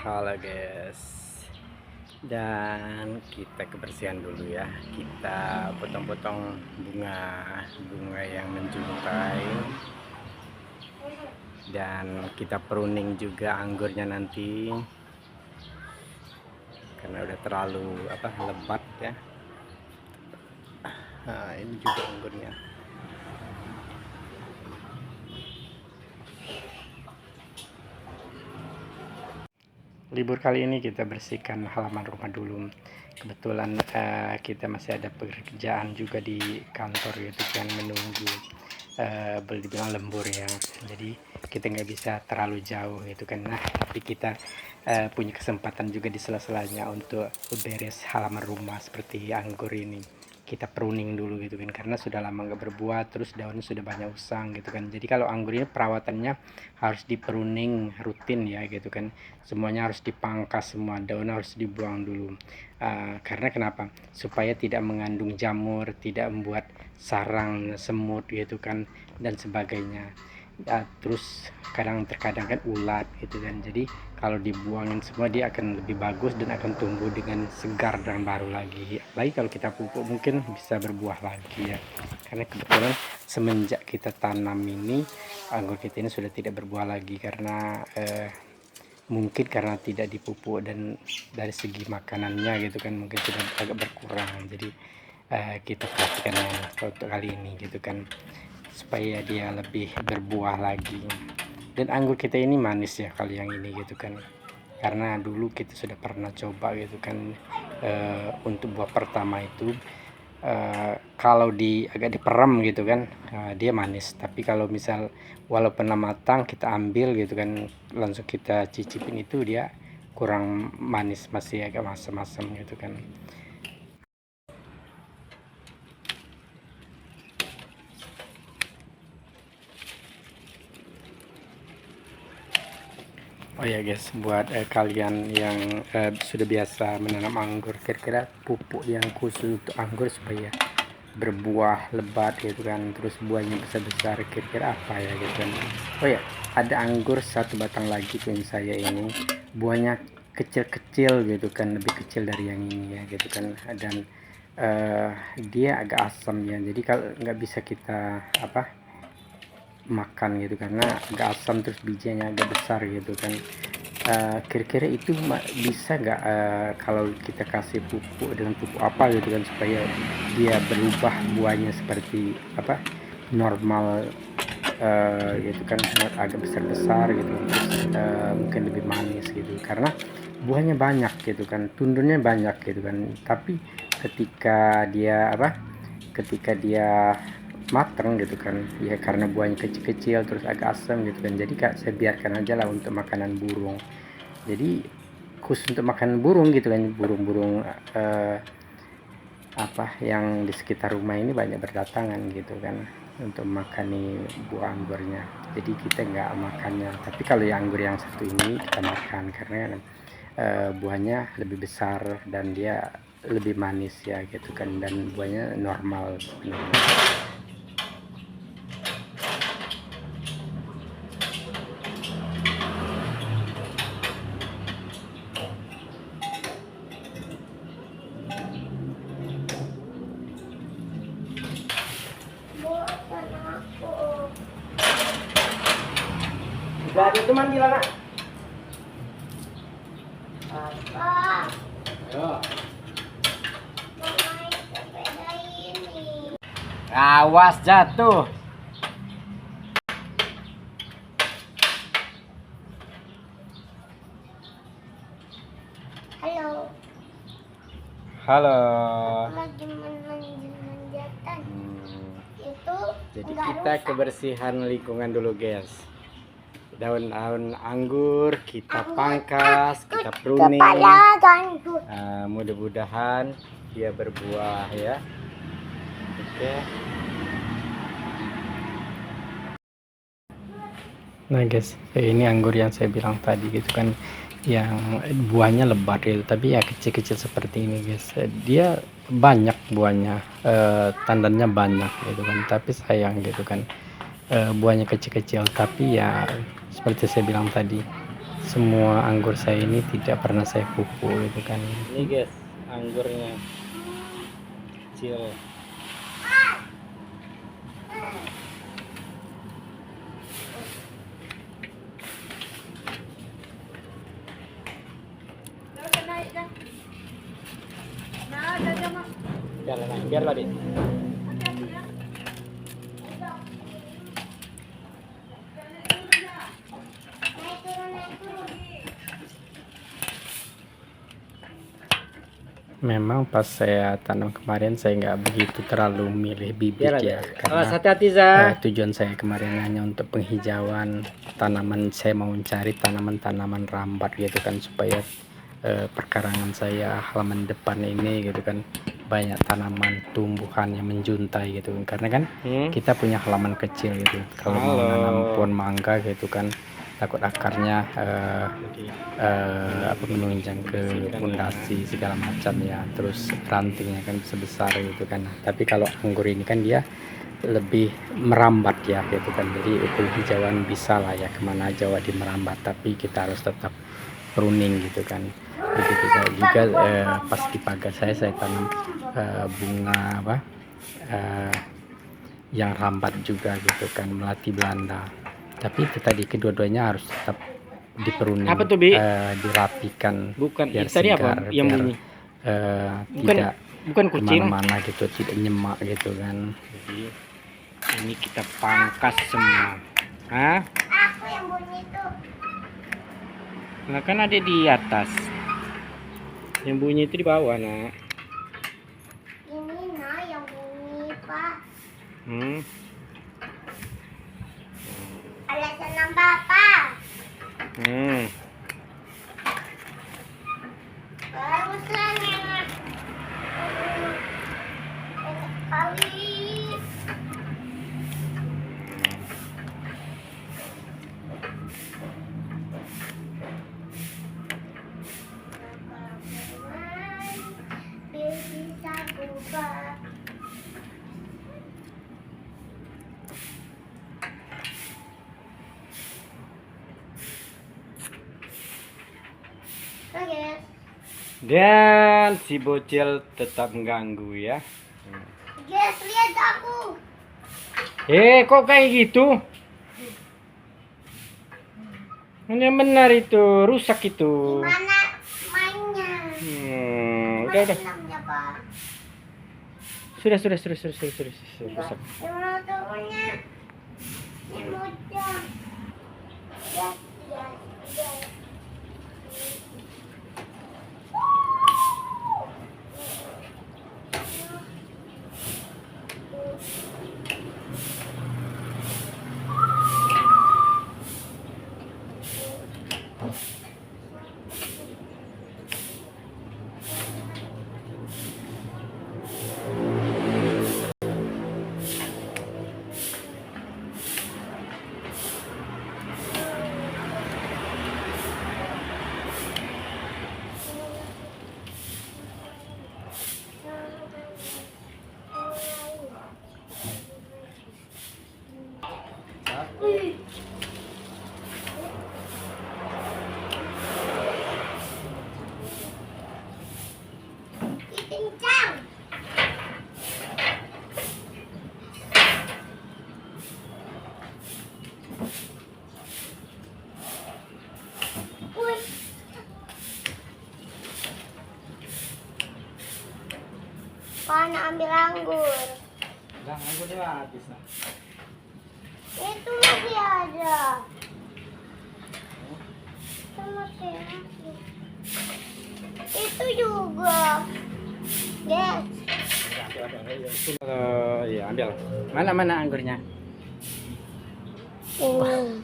Halo guys, dan kita kebersihan dulu ya. Kita potong-potong bunga yang menjuntai, dan kita pruning juga anggurnya nanti karena udah terlalu lebat ya. Nah, ini juga anggurnya. Libur kali ini kita bersihkan halaman rumah dulu. Kebetulan kita masih ada pekerjaan juga di kantor gitu kan, menunggu boleh dibilang lembur ya. Jadi kita nggak bisa terlalu jauh gitu kan. Nah, tapi kita punya kesempatan juga di sela-selanya untuk beres halaman rumah seperti anggur ini. Kita pruning dulu gitu kan, karena sudah lama nggak berbuah, terus daunnya sudah banyak usang gitu kan. Jadi kalau anggur ini perawatannya harus di pruning rutin ya gitu kan, semuanya harus dipangkas, semua daun harus dibuang dulu. Karena kenapa? Supaya tidak mengandung jamur, tidak membuat sarang semut gitu kan, dan sebagainya. Terus terkadang kan ulat gitu kan. Jadi kalau dibuangin semua, dia akan lebih bagus dan akan tumbuh dengan segar dan baru lagi. Apalagi kalau kita pupuk, mungkin bisa berbuah lagi ya. Karena kebetulan semenjak kita tanam ini, anggur kita ini sudah tidak berbuah lagi karena mungkin karena tidak dipupuk, dan dari segi makanannya gitu kan mungkin sudah agak berkurang. Jadi kita perhatikan untuk kali ini gitu kan, supaya dia lebih berbuah lagi. Dan anggur kita ini manis ya kali yang ini gitu kan, karena dulu kita sudah pernah coba gitu kan, untuk buah pertama itu kalau agak diperem gitu kan, dia manis. Tapi kalau misal walaupun matang kita ambil gitu kan, langsung kita cicipin, itu dia kurang manis, masih agak masam-masam gitu kan. Oh ya guys, buat kalian yang sudah biasa menanam anggur, kira-kira pupuk yang khusus untuk anggur supaya berbuah lebat gitu kan, terus buahnya besar-besar, kira-kira apa ya gitu kan. Oh ya, ada anggur satu batang lagi punya saya ini, buahnya kecil-kecil gitu kan, lebih kecil dari yang ini ya gitu kan. Dan dia agak asam ya, jadi kalau nggak bisa kita makan gitu karena agak asam, terus bijinya agak besar gitu kan. Kira-kira itu bisa nggak kalau kita kasih pupuk dengan pupuk apa gitu kan, supaya dia berubah buahnya seperti normal gitu kan, agak besar-besar gitu, terus mungkin lebih manis gitu, karena buahnya banyak gitu kan, tundurnya banyak gitu kan. Tapi ketika dia mateng gitu kan ya, karena buahnya kecil-kecil terus agak asam gitu kan, jadi kak saya biarkan aja lah untuk makanan burung. Jadi khusus untuk makanan burung gitu kan, burung-burung yang di sekitar rumah ini banyak berdatangan gitu kan untuk makan buah anggurnya. Jadi kita nggak makannya, tapi kalau yang anggur yang satu ini kita makan karena buahnya lebih besar dan dia lebih manis ya gitu kan, dan buahnya normal sebenarnya. Gak ada teman di mana? Apa? Ayo. Main sepeda ini. Awas jatuh. Halo. Halo. Lagi manjat-manjatan. Itu. Jadi kita rusak. Kebersihan lingkungan dulu guys. Daun-daun anggur kita pangkas, kita pruning. Mudah-mudahan dia berbuah ya. Oke. Nah guys, ini anggur yang saya bilang tadi gitu kan, yang buahnya lebat gitu, tapi ya kecil-kecil seperti ini guys. Dia banyak buahnya, tandannya banyak gitu kan, tapi sayang gitu kan, buahnya kecil-kecil. Tapi ya seperti saya bilang tadi, semua anggur saya ini tidak pernah saya pupuk gitu kan. Ini guys, anggurnya kecil. Biarlah Dit. Memang pas saya tanam kemarin saya nggak begitu terlalu milih bibit ya, karena hati-hati Za. tujuan saya kemarin hanya untuk penghijauan tanaman. Saya mau mencari tanaman-tanaman rambat gitu kan, supaya perkarangan saya halaman depan ini gitu kan banyak tanaman tumbuhan yang menjuntai gitu kan, karena kan kita punya halaman kecil gitu. Kalau mau nanam pohon mangga gitu kan takut akarnya menunjang ke fondasi segala macam ya, terus rantingnya kan bisa besar gitu kan. Tapi kalau anggur ini kan dia lebih merambat ya gitu kan, jadi penghijauan bisa lah ya kemana aja di merambat, tapi kita harus tetap pruning gitu kan. Begitu saya juga pas di pagar saya tanam bunga yang rambat juga gitu kan, melati Belanda. Tapi itu tadi kedua-duanya harus tetap diperuning, Apa tuh, Bi? dirapikan, Bukan biar tadi segar, apa yang biar bunyi? Bukan kucing. kemana-mana gitu, tidak nyemak gitu kan. Jadi ini kita pangkas semua. Hah? Aku yang bunyi tuh. Nah kan ada di atas. Yang bunyi itu di bawah nak. Ini nah yang bunyi Pak. Ada senang Papa. Barusan enak. Enak sekali. Biar bisa buka. Guys. Dan si bocil tetap mengganggu ya. Guys, lihat aku. Kok kayak gitu? Ini benar itu, rusak itu. Gimana mainnya? Udah. Senangnya, Pak. Sudah, rusak. Gimana turunnya? Ini mudah. Ya. Kencang. Mana ambil anggur? Udah, anggur dia habis lah. Itu masih ada. Itu masih ada. Itu juga. Yes. Iya, ambil. Mana anggurnya? Ini.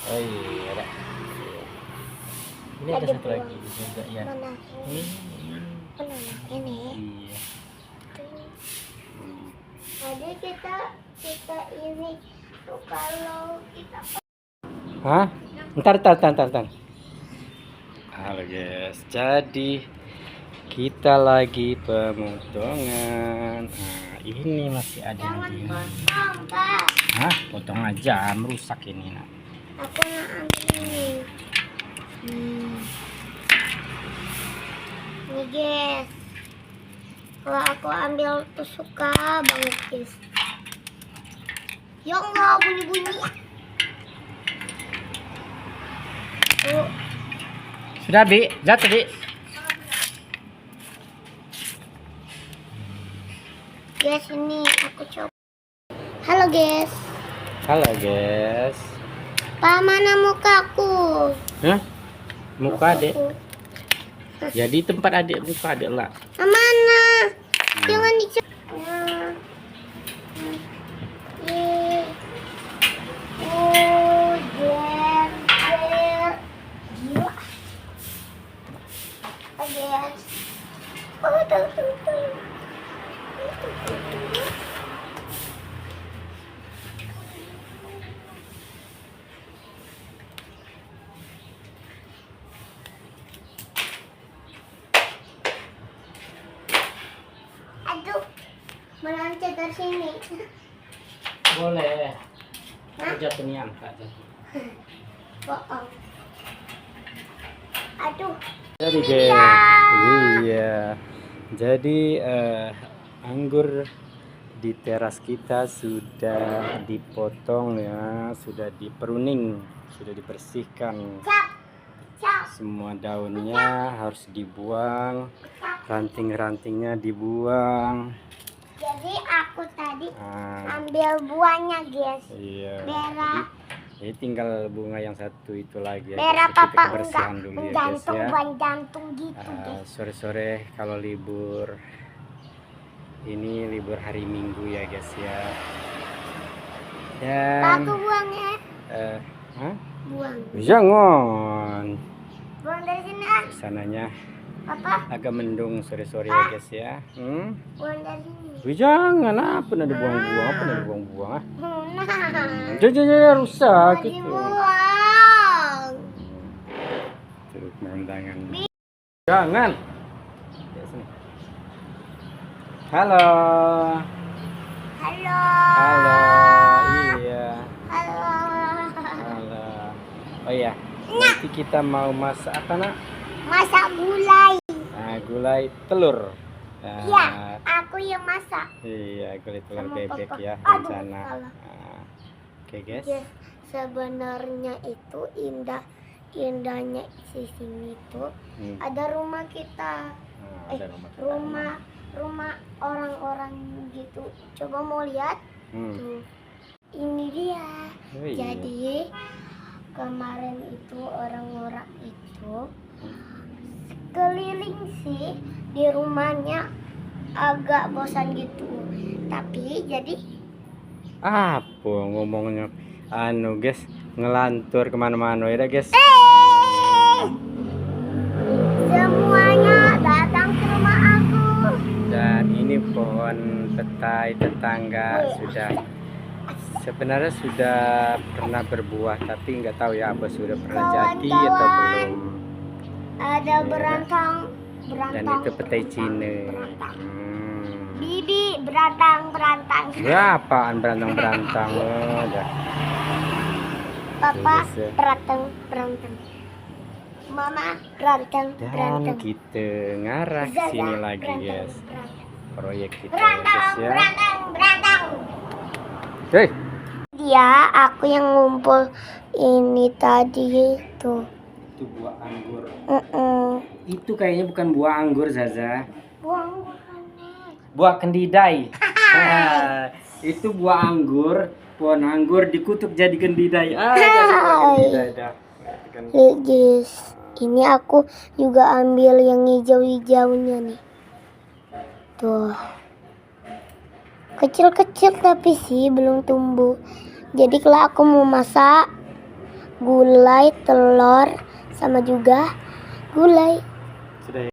Oh iya, ada. Ini ada satu lagi juga ya. Mana? Mana? Ini. Iya. Jadi kita ini tuh kalau kita. Hah? Ntar. Halo guys, jadi kita lagi pemotongan. Nah, ini masih ada Jangan lagi. potong, Pak. Hah? Potong aja, merusak ini nak. Aku nak ambil ini. Ini guys. Kalau aku ambil tuh suka banget guys. Ya Allah, bunyi-bunyi. Tuh. Sudah, Bi. Jatuh, Bi. Guys, ini aku coba. Halo guys. Halo, guys. Pa, mana mukaku? Hah? Muka Adek. Mukaku. Jadi tempat Adek muka Adek lah. Mana? Jangan dicoba. Oh, gila. Oh, guys. Oh, tuh. Aduh, melancar dari sini. Boleh. Hah? Jatuh nih angkat. Bohong. Aduh. Jadi guys, iya. Jadi anggur di teras kita sudah dipotong ya, sudah dipruning, sudah dibersihkan. Semua daunnya harus dibuang, ranting-rantingnya dibuang. Jadi aku tadi Ah, ambil buahnya guys. iya. Merah. Jadi tinggal bunga yang satu itu lagi. Ya, Merah guys. Kita papa kebersihan enggak dulu ya guys jantung ya. jantung gitu guys. Sore-sore kalau libur, ini libur hari Minggu ya guys ya. Dan Aku buang ya. hah? Buang. Jangan. Buang dari sini ah. Sananya Papa, agak mendung sore-sore ya guys ya. buang dari sini. Wih, jangan, apa nih dibuang-buang, apa nih dibuang-buang ah. Nah. Jangan rusak Mau gitu. dibuang. Tuh pemandangan. Jangan. Ya, sini. Halo. Halo. Halo. Iya. Halo. Halo. Oh iya. Nanti kita mau masak apa nak? Masak gulai. Nah, gulai telur. Nah, Iya, aku yang masak. iya, gulai telur Sama bebek papa. ya Aduh, rencana. salah. Nah, oke guys. Guys, sebenarnya itu indahnya di sini tuh ada rumah kita. Nah, ada rumah kita. rumah orang-orang gitu. Coba mau lihat tuh. Ini dia. Oh, iya. Jadi kemarin itu orang-orang itu keliling sih di rumahnya, agak bosan gitu. Tapi jadi Apa ngomongnya? Anu guys, ngelantur kemana-mana ya guys. semuanya datang ke rumah aku. Dan ini pohon petai tetangga sebenarnya sudah pernah berbuah, tapi nggak tahu ya apa sudah pernah jadi atau Kawan-kawan, belum. ada berantang. Dan itu petai Cina. Bibi berantang. Berapaan berantang udah. Papa Terus, ya. berantang. Mama berantang. Dan kita ngarah ke sini lagi guys. Proyek kita ya guys ya. Berantang. Hei, Dia aku yang ngumpul ini tadi itu. itu buah anggur. Itu kayaknya bukan buah anggur Zaza. Buang. Buah kendidai. Itu buah anggur, pohon anggur dikutuk jadi kendidai. Kendidai dah. Lihat guys, ini aku juga ambil yang hijau-hijaunya nih. Tuh. Kecil-kecil tapi sih belum tumbuh. Jadi kalau aku mau masak gulai telur sama juga gulai. Sudah ya.